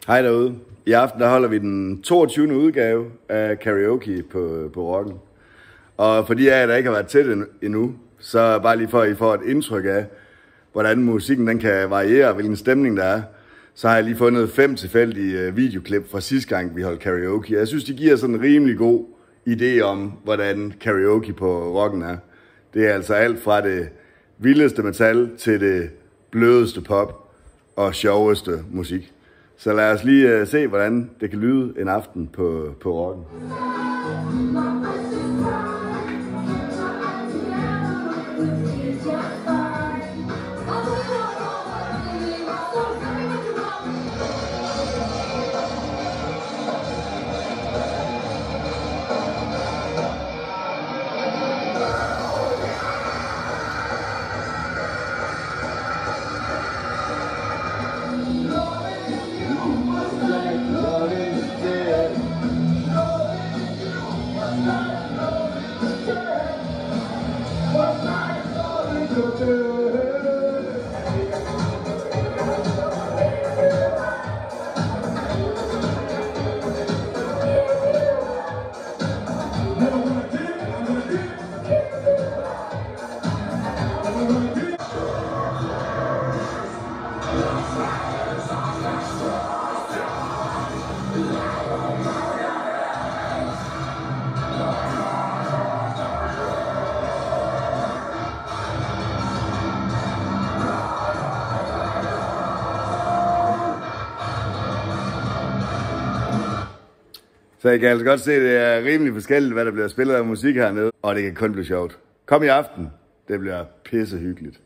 Hej derude. I aften der holder vi den 22. udgave af karaoke på Rocken. Og for de af jer, der ikke har været til det endnu, så bare lige for at I får et indtryk af, hvordan musikken den kan variere, hvilken stemning der er, så har jeg lige fundet 5 tilfældige videoklip fra sidste gang, vi holdt karaoke. Jeg synes, de giver sådan en rimelig god idé om, hvordan karaoke på Rocken er. Det er altså alt fra det vildeste metal til det blødeste pop og sjoveste musik. Så lad os lige se, hvordan det kan lyde en aften på Rocken. Så jeg kan altså godt se, at det er rimelig forskelligt, hvad der bliver spillet af musik hernede. Og det kan kun blive sjovt. Kom i aften. Det bliver pissehyggeligt.